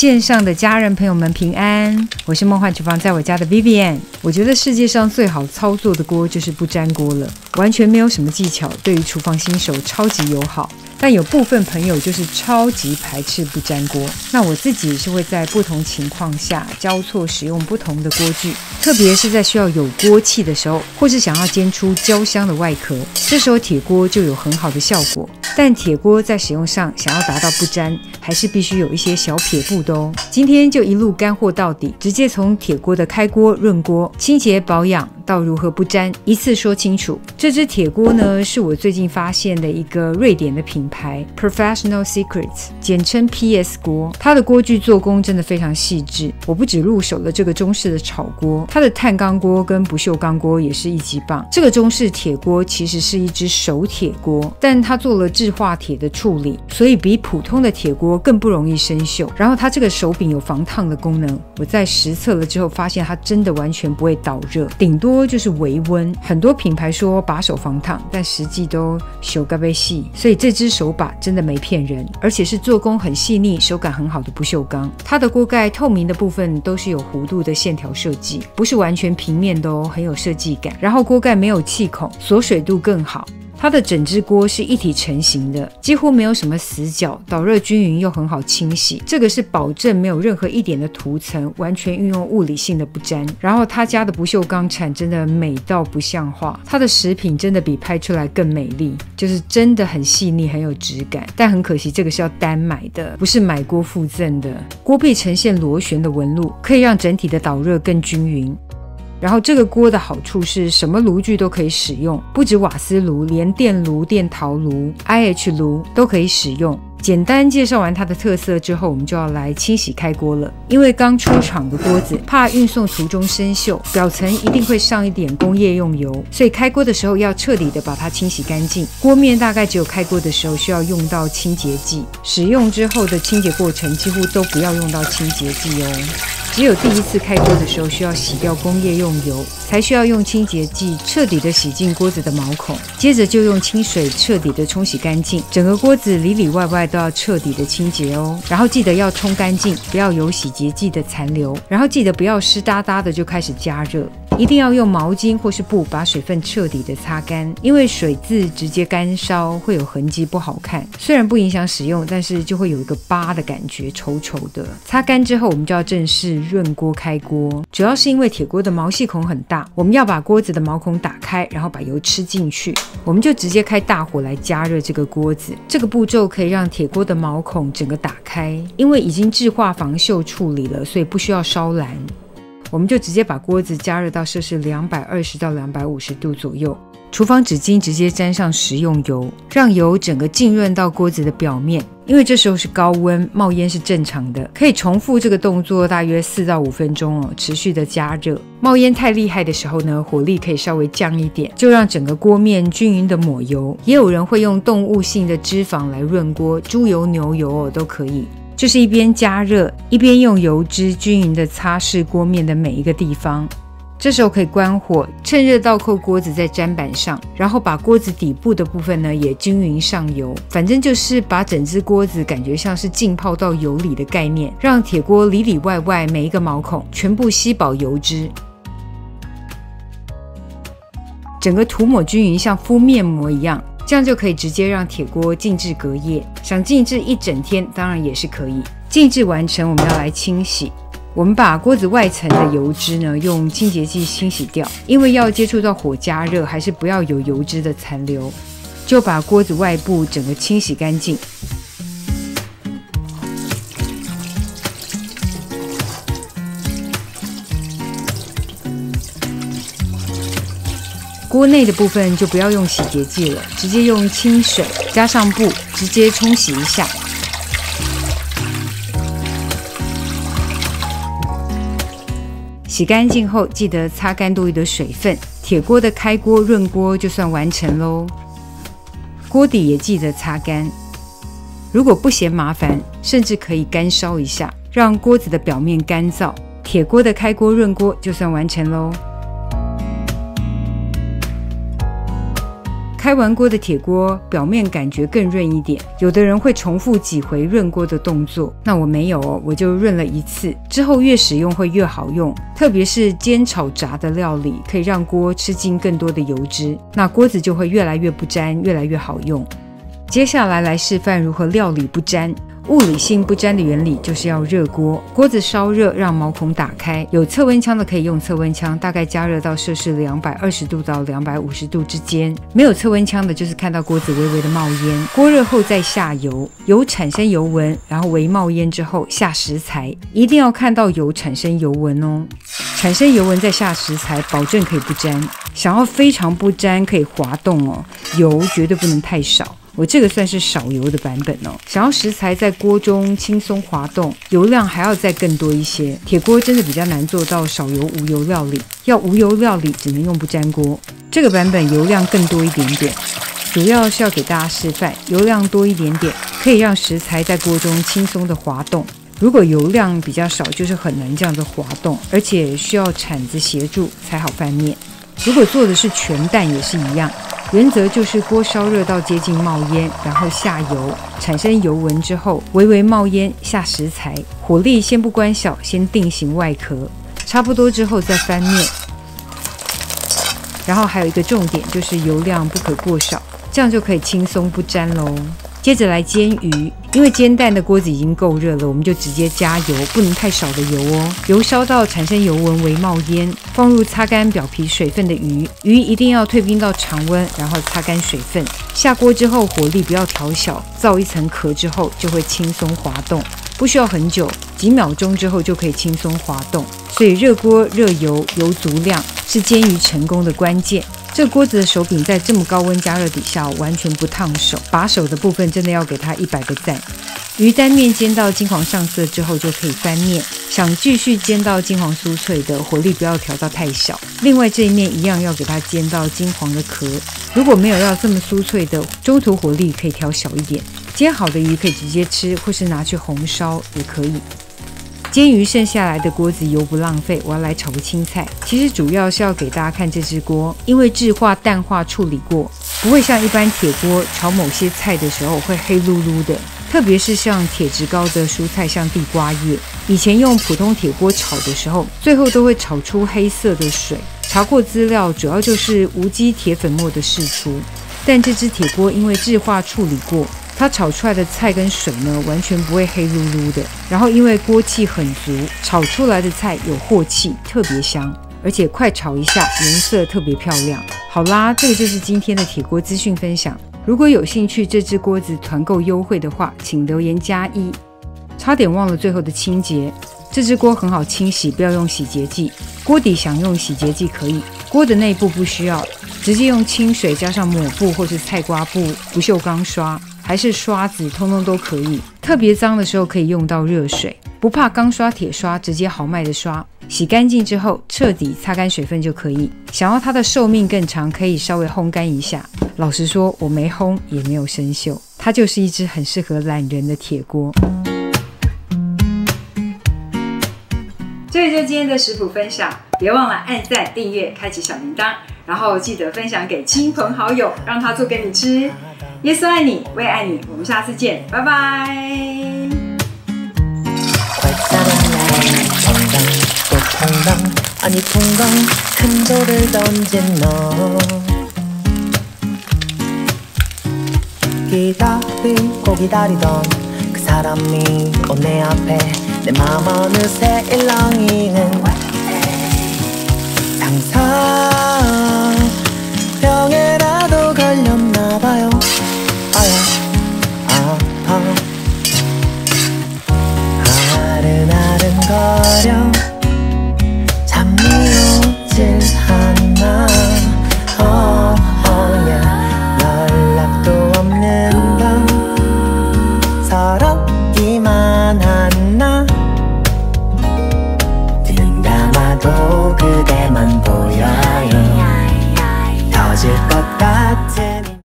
线上的家人朋友们平安，我是梦幻厨房在我家的 Vivian。 我觉得世界上最好操作的锅就是不粘锅了，完全没有什么技巧，对于厨房新手超级友好。但有部分朋友就是超级排斥不粘锅，那我自己是会在不同情况下交错使用不同的锅具，特别是在需要有锅气的时候，或是想要煎出焦香的外壳，这时候铁锅就有很好的效果。但铁锅在使用上想要达到不粘，还是必须有一些小撇步的哦。今天就一路干货到底，直接从铁锅的开锅、润锅、清洁保养到如何不粘，一次说清楚。这只铁锅呢，是我最近发现的一个瑞典的品牌 Professional Secrets， 简称 PS 锅。它的锅具做工真的非常细致，我不只入手了这个中式的炒锅，它的碳钢锅跟不锈钢锅也是一级棒。这个中式铁锅其实是一只手铁锅，但它做了制化铁的处理，所以比普通的铁锅更不容易生锈。然后它这个手柄有防烫的功能，我在实测了之后发现它真的完全不会导热，顶多就是微温。很多品牌说把手防烫，但实际都手嘎被细，所以这只手把真的没骗人，而且是做工很细腻、手感很好的不锈钢。它的锅盖透明的部分都是有弧度的线条设计，不是完全平面的哦，很有设计感。然后锅盖没有气孔，锁水度更好。它的整只锅是一体成型的，几乎没有什么死角，导热均匀又很好清洗，这个是保证没有任何一点的涂层，完全运用物理性的不粘。然后他家的不锈钢铲真的美到不像话，它的食品真的比拍出来更美丽，就是真的很细腻，很有质感。但很可惜，这个是要单买的，不是买锅附赠的。锅壁呈现螺旋的纹路，可以让整体的导热更均匀。然后这个锅的好处是什么炉具都可以使用，不止瓦斯炉，连电炉、电陶炉、IH 炉都可以使用。简单介绍完它的特色之后，我们就要来清洗开锅了。因为刚出厂的锅子怕运送途中生锈，表层一定会上一点工业用油，所以开锅的时候要彻底的把它清洗干净。锅面大概只有开锅的时候需要用到清洁剂，使用之后的清洁过程几乎都不要用到清洁剂哦。只有第一次开锅的时候需要洗掉工业用油，才需要用清洁剂彻底的洗净锅子的毛孔，接着就用清水彻底的冲洗干净，整个锅子里里外外都要彻底的清洁哦。然后记得要冲干净，不要有洗洁剂的残留，然后记得不要湿哒哒的就开始加热，一定要用毛巾或是布把水分彻底的擦干，因为水渍直接干烧会有痕迹不好看，虽然不影响使用，但是就会有一个疤的感觉，稠稠的。擦干之后我们就要正式润锅开锅，主要是因为铁锅的毛细孔很大，我们要把锅子的毛孔打开，然后把油吃进去，我们就直接开大火来加热这个锅子。这个步骤可以让铁锅的毛孔整个打开，因为已经制化防锈处理了，所以不需要烧燃。我们就直接把锅子加热到摄氏220到250度左右，厨房纸巾直接沾上食用油，让油整个浸润到锅子的表面。因为这时候是高温，冒烟是正常的，可以重复这个动作大约4到5分钟哦，持续的加热。冒烟太厉害的时候呢，火力可以稍微降一点，就让整个锅面均匀的抹油。也有人会用动物性的脂肪来润锅，猪油、牛油哦都可以。就是一边加热，一边用油脂均匀的擦拭锅面的每一个地方。这时候可以关火，趁热倒扣锅子在砧板上，然后把锅子底部的部分呢也均匀上油，反正就是把整只锅子感觉像是浸泡到油里的概念，让铁锅里里外外每一个毛孔全部吸饱油脂，整个涂抹均匀，像敷面膜一样，这样就可以直接让铁锅静置隔夜。想静置一整天当然也是可以。静置完成，我们要来清洗。我们把锅子外层的油脂呢用清洁剂清洗掉，因为要接触到火加热，还是不要有油脂的残留，就把锅子外部整个清洗干净。锅内的部分就不要用洗洁剂了，直接用清水加上布直接冲洗一下。洗干净后，记得擦干多余的水分。铁锅的开锅润锅就算完成咯。锅底也记得擦干。如果不嫌麻烦，甚至可以干烧一下，让锅子的表面干燥。铁锅的开锅润锅就算完成咯。开完锅的铁锅表面感觉更润一点，有的人会重复几回润锅的动作，那我没有哦，我就润了一次，之后越使用会越好用，特别是煎炒炸的料理，可以让锅吃进更多的油脂，那锅子就会越来越不粘，越来越好用。接下来示范如何料理不粘。物理性不粘的原理就是要热锅，锅子烧热，让毛孔打开。有测温枪的可以用测温枪，大概加热到摄氏220度到250度之间。没有测温枪的，就是看到锅子微微的冒烟。锅热后再下油，油产生油纹，然后微冒烟之后下食材，一定要看到油产生油纹哦。产生油纹再下食材，保证可以不粘。想要非常不粘，可以滑动哦，油绝对不能太少。我这个算是少油的版本哦。想要食材在锅中轻松滑动，油量还要再更多一些。铁锅真的比较难做到少油无油料理，要无油料理只能用不粘锅。这个版本油量更多一点点，主要是要给大家示范，油量多一点点可以让食材在锅中轻松的滑动。如果油量比较少，就是很难这样子滑动，而且需要铲子协助才好翻面。如果做的是全蛋也是一样。原则就是锅烧热到接近冒烟，然后下油，产生油纹之后，微微冒烟，下食材，火力先不关小，先定型外壳，差不多之后再翻面。然后还有一个重点就是油量不可过少，这样就可以轻松不粘咯。接着来煎鱼，因为煎蛋的锅子已经够热了，我们就直接加油，不能太少的油哦。油烧到产生油纹微冒烟，放入擦干表皮水分的鱼，鱼一定要退冰到常温，然后擦干水分。下锅之后火力不要调小，造一层壳之后就会轻松滑动，不需要很久，几秒钟之后就可以轻松滑动。所以热锅热油，油足量是煎鱼成功的关键。这锅子的手柄在这么高温加热底下完全不烫手，把手的部分真的要给它100个赞。鱼单面煎到金黄上色之后就可以翻面，想继续煎到金黄酥脆的，火力不要调到太小。另外这一面一样要给它煎到金黄的壳，如果没有要这么酥脆的，中途火力可以调小一点。煎好的鱼可以直接吃，或是拿去红烧也可以。煎鱼剩下来的锅子油不浪费，我要来炒个青菜。其实主要是要给大家看这只锅，因为质化淡化处理过，不会像一般铁锅炒某些菜的时候会黑噜噜的，特别是像铁质高的蔬菜，像地瓜叶，以前用普通铁锅炒的时候，最后都会炒出黑色的水。查过资料，主要就是无机铁粉末的释出，但这只铁锅因为质化处理过，它炒出来的菜跟水呢，完全不会黑噜噜的。然后因为锅气很足，炒出来的菜有镬气，特别香，而且快炒一下，颜色特别漂亮。好啦，这个就是今天的铁锅资讯分享。如果有兴趣这只锅子团购优惠的话，请留言加1。差点忘了最后的清洁，这只锅很好清洗，不要用洗洁剂。锅底想用洗洁剂可以，锅的内部不需要，直接用清水加上抹布或是菜瓜布、不锈钢刷还是刷子，通通都可以。特别脏的时候可以用到热水，不怕钢刷、铁刷，直接豪迈的刷。洗干净之后，彻底擦干水分就可以。想要它的寿命更长，可以稍微烘干一下。老实说，我没烘也没有生锈，它就是一只很适合懒人的铁锅。这就是今天的食谱分享，别忘了按赞、订阅、开启小铃铛，然后记得分享给亲朋好友，让他做给你吃。耶稣爱你，我也爱你，我们下次见，拜拜。아니 풍덩 큰 돌을 던진 너 기다리고 기다리던 그 사람이 온 내 앞에 내 맘 어느새 일렁이는 상상